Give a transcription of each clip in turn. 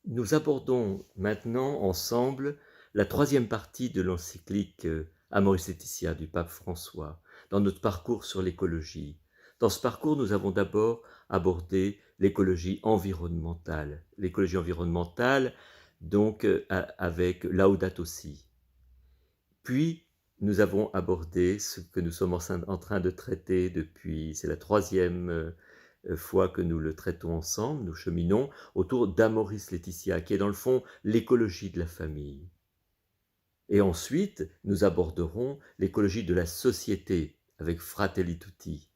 Nous abordons maintenant ensemble la troisième partie de l'encyclique Amoris Laetitia du pape François, dans notre parcours sur l'écologie. Dans ce parcours, nous avons d'abord abordé l'écologie environnementale. L'écologie environnementale, donc avec Laudato Si. Puis, nous avons abordé ce que nous sommes en train de traiter depuis, c'est la troisième fois que nous le traitons ensemble, nous cheminons autour d'Amoris Laetitia, qui est dans le fond l'écologie de la famille. Et ensuite, nous aborderons l'écologie de la société avec Fratelli Tutti.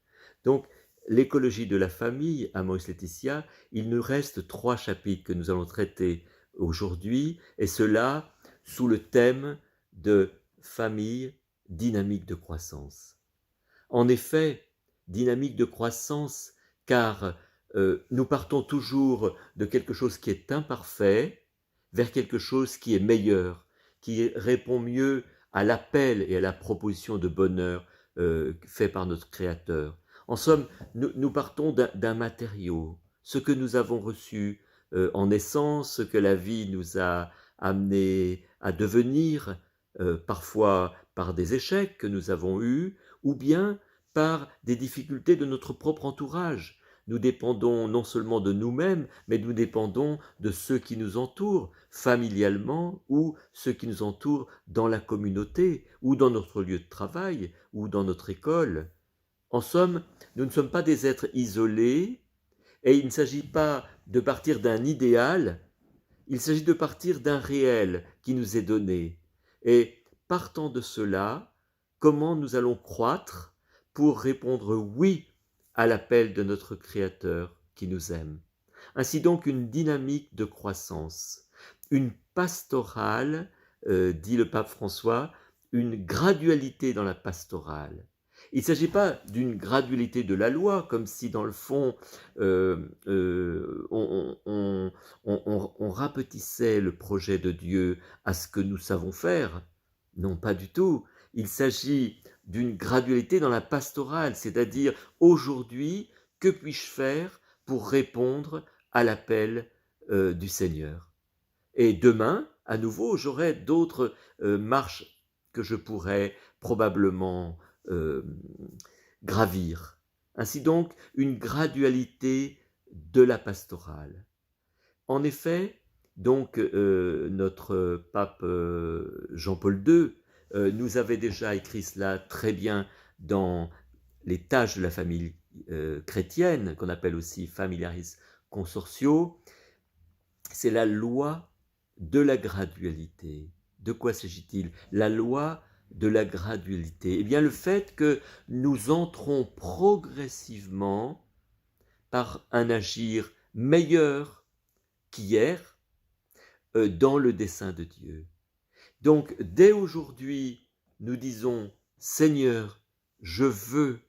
Donc, l'écologie de la famille, Amoris Laetitia, il nous reste 3 chapitres que nous allons traiter aujourd'hui, et cela sous le thème de famille, dynamique de croissance. En effet, dynamique de croissance, car nous partons toujours de quelque chose qui est imparfait vers quelque chose qui est meilleur, qui répond mieux à l'appel et à la proposition de bonheur fait par notre Créateur. En somme, nous partons d'un matériau, ce que nous avons reçu en essence, ce que la vie nous a amené à devenir, parfois par des échecs que nous avons eus, ou bien par des difficultés de notre propre entourage. Nous dépendons non seulement de nous-mêmes, mais nous dépendons de ceux qui nous entourent, familialement, ou ceux qui nous entourent dans la communauté, ou dans notre lieu de travail, ou dans notre école. En somme, nous ne sommes pas des êtres isolés, et il ne s'agit pas de partir d'un idéal, il s'agit de partir d'un réel qui nous est donné. Et partant de cela, comment nous allons croître pour répondre oui à l'appel de notre Créateur qui nous aime. Ainsi donc une dynamique de croissance, une pastorale, dit le pape François, une gradualité dans la pastorale. Il ne s'agit pas d'une gradualité de la loi, comme si dans le fond on rapetissait le projet de Dieu à ce que nous savons faire. Non, pas du tout. Il s'agit d'une gradualité dans la pastorale, c'est-à-dire aujourd'hui, que puis-je faire pour répondre à l'appel du Seigneur. Et demain, à nouveau, j'aurai d'autres marches que je pourrais probablement gravir. Ainsi donc, une gradualité de la pastorale. En effet, donc notre pape Jean-Paul II nous avait déjà écrit cela très bien dans les tâches de la famille chrétienne, qu'on appelle aussi Familiaris Consortio. C'est la loi de la gradualité. De quoi s'agit-il? La loi de la gradualité. Eh bien, le fait que nous entrons progressivement par un agir meilleur qu'hier dans le dessein de Dieu. Donc, dès aujourd'hui, nous disons, Seigneur, je veux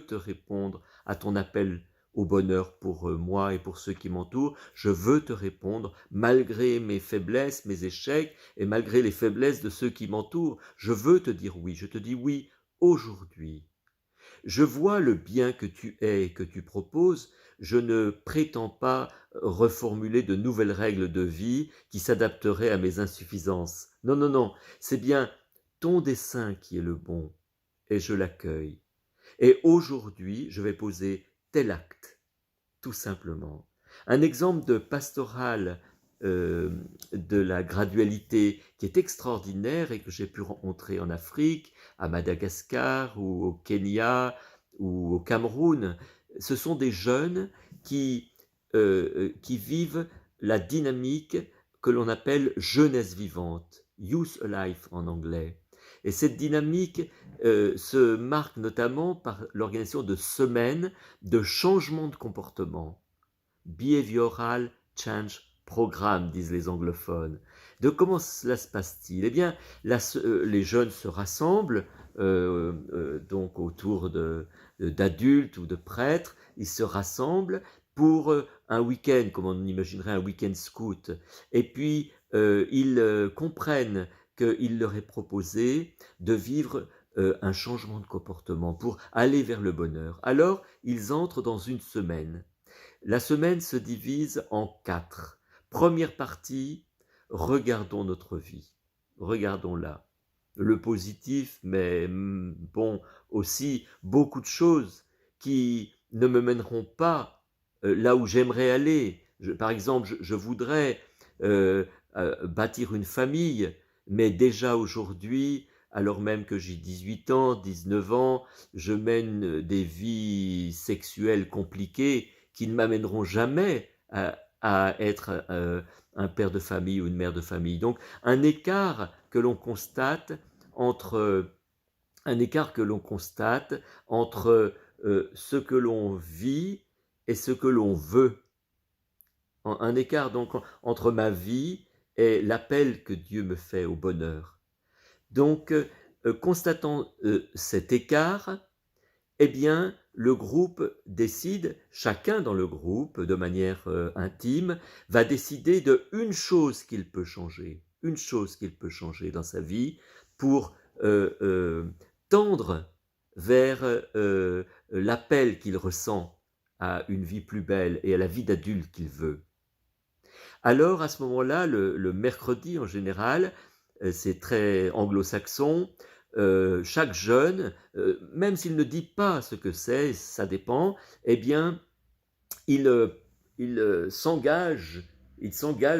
te répondre à ton appel au bonheur pour moi et pour ceux qui m'entourent. Je veux te répondre malgré mes faiblesses, mes échecs et malgré les faiblesses de ceux qui m'entourent. Je veux te dire oui. Je te dis oui aujourd'hui. Je vois le bien que tu es et que tu proposes. Je ne prétends pas reformuler de nouvelles règles de vie qui s'adapteraient à mes insuffisances. Non, non, non, c'est bien ton dessein qui est le bon, et je l'accueille. Et aujourd'hui, je vais poser tel acte, tout simplement. Un exemple de pastoral de la gradualité qui est extraordinaire et que j'ai pu rencontrer en Afrique, à Madagascar ou au Kenya ou au Cameroun. Ce sont des jeunes qui vivent la dynamique que l'on appelle jeunesse vivante, youth alive en anglais. Et cette dynamique se marque notamment par l'organisation de semaines de changement de comportement. Behavioral Change Programme, disent les anglophones. De comment cela se passe-t-il? Eh bien, les jeunes se rassemblent donc autour d'adultes ou de prêtres. Ils se rassemblent pour un week-end, comme on imaginerait un week-end scout. Et puis, ils comprennent qu'il leur est proposé de vivre un changement de comportement pour aller vers le bonheur. Alors, ils entrent dans une semaine. La semaine se divise en 4. Première partie, regardons notre vie, regardons-la. Le positif, mais bon, aussi beaucoup de choses qui ne me mèneront pas là où j'aimerais aller. Par exemple, je voudrais bâtir une famille, mais déjà aujourd'hui, alors même que j'ai 18 ans, 19 ans, je mène des vies sexuelles compliquées qui ne m'amèneront jamais à être un père de famille ou une mère de famille. Donc un écart que l'on constate entre ce que l'on vit et ce que l'on veut. Un écart donc entre ma vie et l'appel que Dieu me fait au bonheur. Donc, constatant cet écart, eh bien, le groupe décide, chacun dans le groupe, de manière intime, va décider de une chose qu'il peut changer dans sa vie pour tendre vers l'appel qu'il ressent à une vie plus belle et à la vie d'adulte qu'il veut. Alors, à ce moment-là, le mercredi en général, c'est très anglo-saxon, chaque jeune, même s'il ne dit pas ce que c'est, ça dépend, eh bien, il s'engage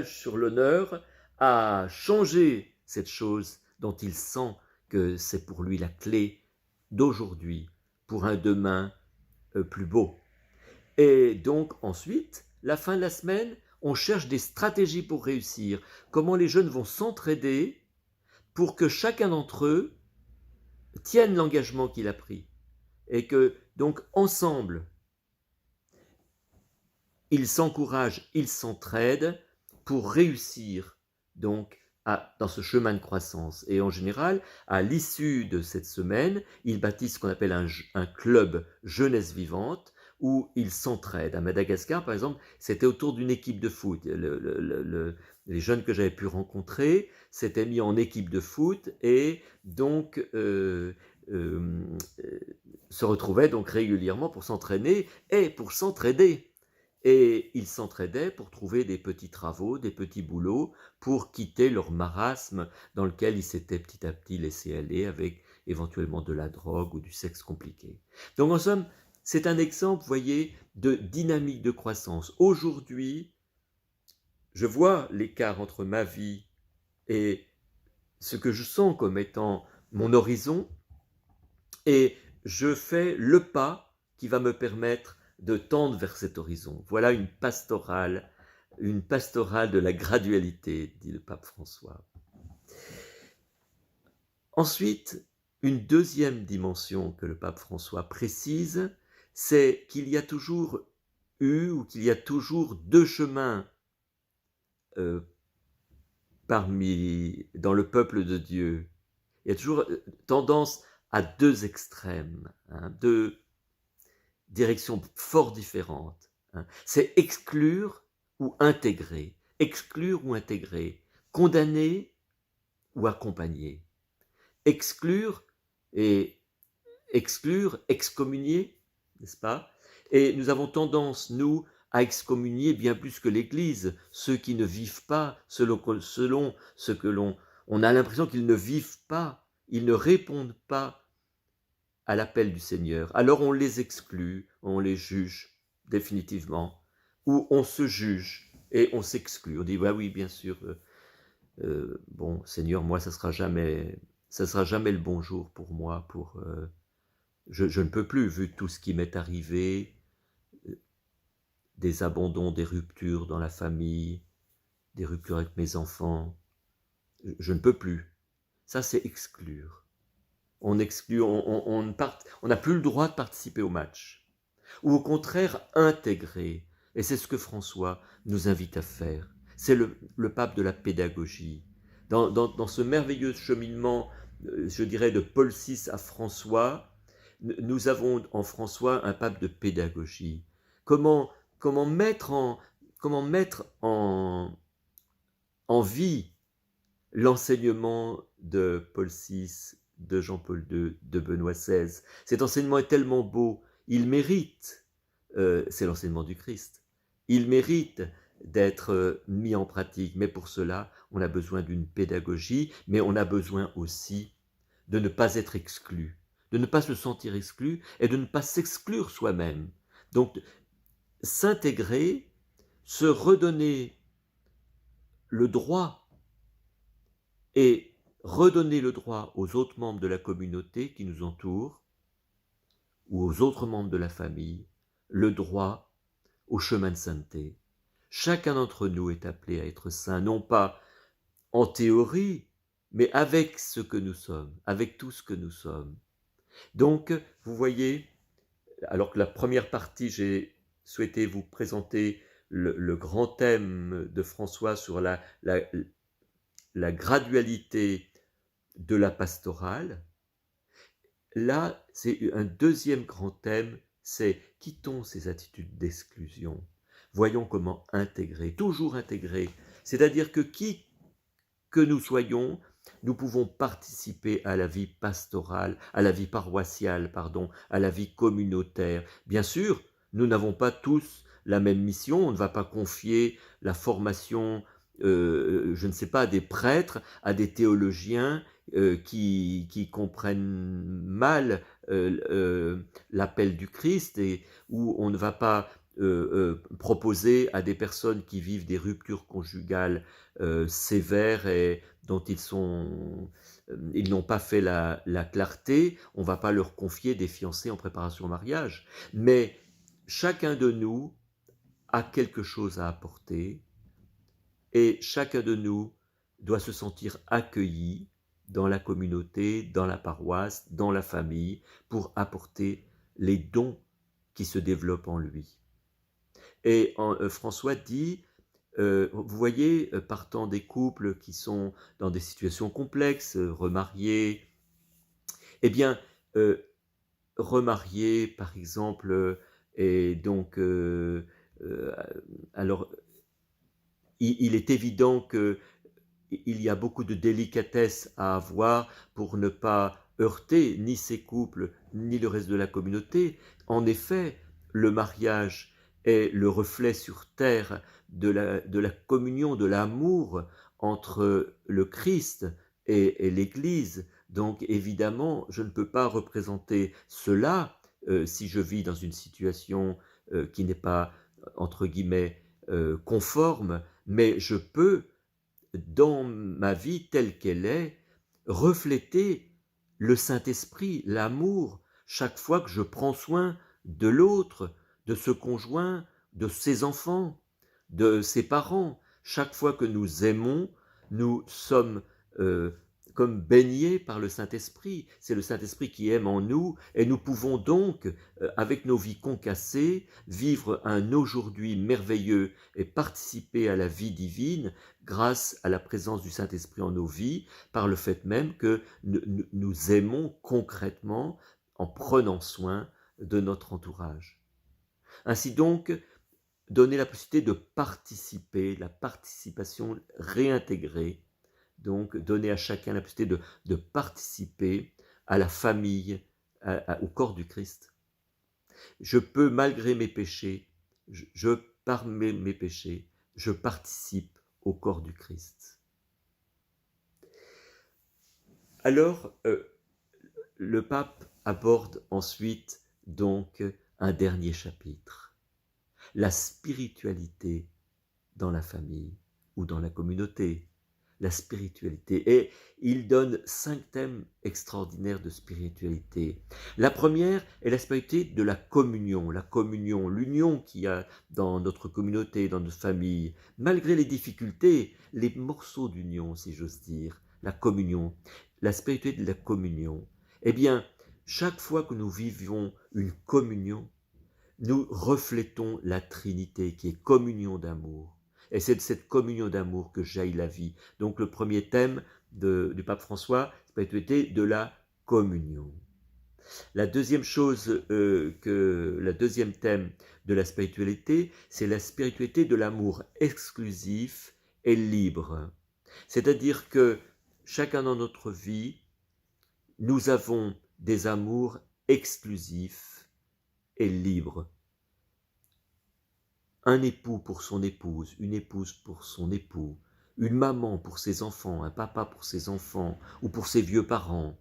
sur l'honneur à changer cette chose dont il sent que c'est pour lui la clé d'aujourd'hui, pour un demain plus beau. Et donc ensuite, la fin de la semaine, on cherche des stratégies pour réussir. Comment les jeunes vont s'entraider pour que chacun d'entre eux tienne l'engagement qu'il a pris. Et que donc ensemble, ils s'encouragent, ils s'entraident pour réussir donc dans ce chemin de croissance. Et en général, à l'issue de cette semaine, ils bâtissent ce qu'on appelle un club jeunesse vivante, où ils s'entraident. À Madagascar, par exemple, c'était autour d'une équipe de foot. Les jeunes que j'avais pu rencontrer s'étaient mis en équipe de foot et donc se retrouvaient donc régulièrement pour s'entraîner et pour s'entraider. Et ils s'entraidaient pour trouver des petits travaux, des petits boulots, pour quitter leur marasme dans lequel ils s'étaient petit à petit laissés aller avec éventuellement de la drogue ou du sexe compliqué. Donc en somme, c'est un exemple, vous voyez, de dynamique de croissance. Aujourd'hui, je vois l'écart entre ma vie et ce que je sens comme étant mon horizon, et je fais le pas qui va me permettre de tendre vers cet horizon. Voilà une pastorale de la gradualité, dit le pape François. Ensuite, une deuxième dimension que le pape François précise, c'est qu'il y a toujours eu ou qu'il y a toujours deux chemins dans le peuple de Dieu. Il y a toujours tendance à deux extrêmes, deux directions fort différentes. C'est exclure ou intégrer, condamner ou accompagner. Exclure, excommunier, n'est-ce pas? Et nous avons tendance, nous, à excommunier bien plus que l'Église, ceux qui ne vivent pas selon ce que on a l'impression qu'ils ne vivent pas, ils ne répondent pas à l'appel du Seigneur. Alors on les exclut, on les juge définitivement, ou on se juge et on s'exclut. On dit, bah oui, bien sûr, bon, Seigneur, moi, ça sera jamais le bon jour pour moi, je ne peux plus, vu tout ce qui m'est arrivé, des abandons, des ruptures dans la famille, des ruptures avec mes enfants, je ne peux plus. Ça, c'est exclure. On exclut, on n'a plus le droit de participer au match. Ou au contraire, intégrer. Et c'est ce que François nous invite à faire. C'est le pape de la pédagogie. Dans ce merveilleux cheminement, je dirais, de Paul VI à François, nous avons en François un pape de pédagogie. Comment mettre en vie l'enseignement de Paul VI, de Jean-Paul II, de Benoît XVI. Cet enseignement est tellement beau, il mérite, c'est l'enseignement du Christ, il mérite d'être mis en pratique. Mais pour cela, on a besoin d'une pédagogie, mais on a besoin aussi de ne pas être exclu, de ne pas se sentir exclu et de ne pas s'exclure soi-même. Donc, s'intégrer, se redonner le droit et redonner le droit aux autres membres de la communauté qui nous entourent ou aux autres membres de la famille, le droit au chemin de sainteté. Chacun d'entre nous est appelé à être saint, non pas en théorie, mais avec ce que nous sommes, avec tout ce que nous sommes. Donc, vous voyez, alors que la première partie, j'ai souhaité vous présenter le grand thème de François sur la gradualité de la pastorale, là, c'est un deuxième grand thème, c'est quittons ces attitudes d'exclusion. Voyons comment intégrer, toujours intégrer. C'est-à-dire que qui que nous soyons, nous pouvons participer à la vie pastorale, à la vie paroissiale, pardon, à la vie communautaire. Bien sûr, nous n'avons pas tous la même mission, on ne va pas confier la formation, je ne sais pas, à des prêtres, à des théologiens qui comprennent mal l'appel du Christ et où on ne va pas proposer à des personnes qui vivent des ruptures conjugales sévères et dont ils n'ont pas fait la clarté, on ne va pas leur confier des fiancés en préparation au mariage. Mais chacun de nous a quelque chose à apporter et chacun de nous doit se sentir accueilli dans la communauté, dans la paroisse, dans la famille, pour apporter les dons qui se développent en lui. Et François dit, vous voyez, partant des couples qui sont dans des situations complexes, remariés, eh bien, remariés, par exemple, et donc, alors, il est évident qu'il y a beaucoup de délicatesse à avoir pour ne pas heurter ni ces couples, ni le reste de la communauté. En effet, le mariage est le reflet sur terre de la communion, de l'amour entre le Christ et l'Église. Donc évidemment, je ne peux pas représenter cela si je vis dans une situation qui n'est pas, entre guillemets, conforme, mais je peux, dans ma vie telle qu'elle est, refléter le Saint-Esprit, l'amour, chaque fois que je prends soin de l'autre, de ce conjoint, de ses enfants, de ses parents. Chaque fois que nous aimons, nous sommes comme baignés par le Saint-Esprit. C'est le Saint-Esprit qui aime en nous et nous pouvons donc, avec nos vies concassées, vivre un aujourd'hui merveilleux et participer à la vie divine grâce à la présence du Saint-Esprit en nos vies, par le fait même que nous aimons concrètement en prenant soin de notre entourage. Ainsi donc, donner la possibilité de participer, la participation réintégrée, donc donner à chacun la possibilité de participer à la famille, au corps du Christ. Je peux, malgré mes péchés, par mes péchés, je participe au corps du Christ. Alors, le pape aborde ensuite donc un dernier chapitre, la spiritualité dans la famille ou dans la communauté, la spiritualité. Et il donne 5 thèmes extraordinaires de spiritualité. La première est la spiritualité de la communion, l'union qu'il y a dans notre communauté, dans notre famille, malgré les difficultés, les morceaux d'union, si j'ose dire, la communion, la spiritualité de la communion. Eh bien, chaque fois que nous vivons une communion, nous reflétons la Trinité qui est communion d'amour. Et c'est de cette communion d'amour que jaillit la vie. Donc le premier thème du pape François, spiritualité de la communion. La deuxième chose, le deuxième thème de la spiritualité, c'est la spiritualité de l'amour exclusif et libre. C'est-à-dire que chacun dans notre vie, nous avons des amours exclusifs et libres. un époux pour son épouse, une épouse pour son époux, une maman pour ses enfants, un papa pour ses enfants ou pour ses vieux parents,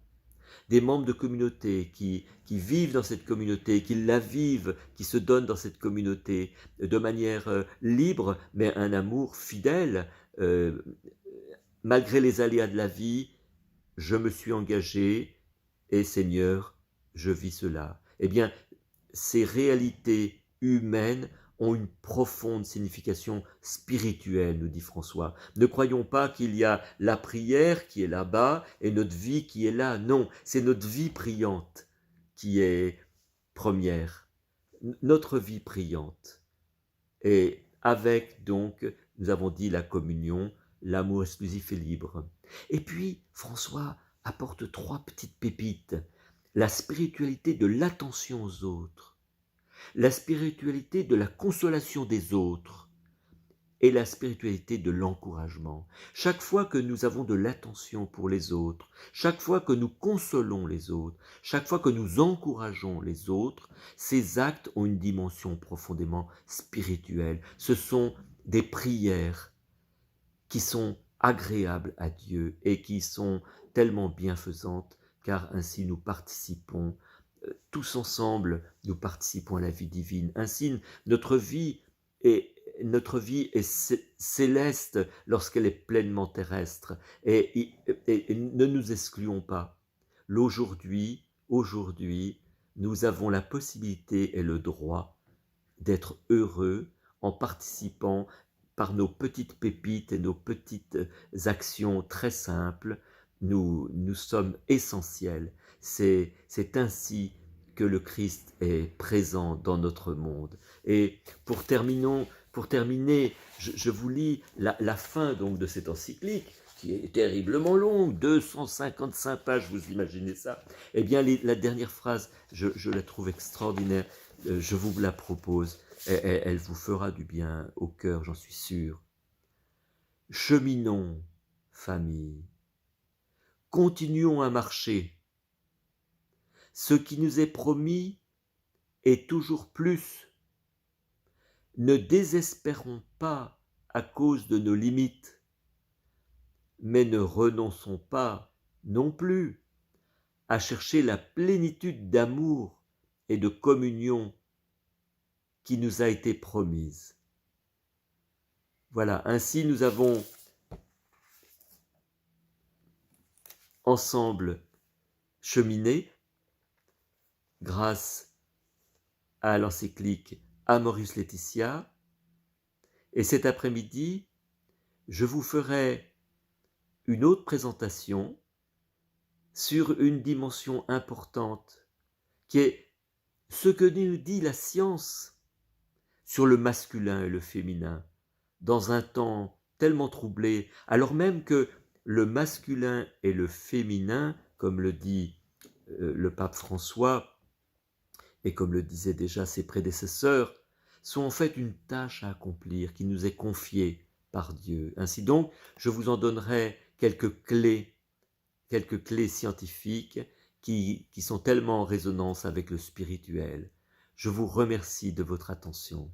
des membres de communauté qui vivent dans cette communauté, qui la vivent, qui se donnent dans cette communauté de manière libre, mais un amour fidèle. euh, Malgré les aléas de la vie, je me suis engagé et Seigneur, je vis cela. Eh bien, ces réalités humaines ont une profonde signification spirituelle, nous dit François. Ne croyons pas qu'il y a la prière qui est là-bas et notre vie qui est là. Non, c'est notre vie priante qui est première. Notre vie priante. Et avec, donc, nous avons dit la communion, l'amour exclusif et libre. Et puis, François apporte 3 petites pépites. La spiritualité de l'attention aux autres, la spiritualité de la consolation des autres et la spiritualité de l'encouragement. Chaque fois que nous avons de l'attention pour les autres, chaque fois que nous consolons les autres, chaque fois que nous encourageons les autres, ces actes ont une dimension profondément spirituelle. Ce sont des prières qui sont agréables à Dieu et qui sont tellement bienfaisantes, car ainsi nous participons, tous ensemble, nous participons à la vie divine. Ainsi, notre vie est céleste lorsqu'elle est pleinement terrestre. Et ne nous excluons pas. Aujourd'hui, nous avons la possibilité et le droit d'être heureux en participant par nos petites pépites et nos petites actions très simples. Nous sommes essentiels. C'est ainsi que le Christ est présent dans notre monde. Et pour terminer, je vous lis la fin donc de cette encyclique, qui est terriblement longue, 255 pages, vous imaginez ça? Eh bien, la dernière phrase, je la trouve extraordinaire, je vous la propose, elle vous fera du bien au cœur, j'en suis sûr. Cheminons, famille, continuons à marcher. Ce qui nous est promis est toujours plus. Ne désespérons pas à cause de nos limites, mais ne renonçons pas non plus à chercher la plénitude d'amour et de communion qui nous a été promise. Voilà, ainsi nous avons ensemble cheminé grâce à l'encyclique Amoris Laetitia, et cet après-midi, je vous ferai une autre présentation sur une dimension importante qui est ce que nous dit la science sur le masculin et le féminin dans un temps tellement troublé, alors même que le masculin et le féminin, comme le dit le pape François, et comme le disaient déjà ses prédécesseurs, sont en fait une tâche à accomplir qui nous est confiée par Dieu. Ainsi donc, je vous en donnerai quelques clés scientifiques qui sont tellement en résonance avec le spirituel. Je vous remercie de votre attention.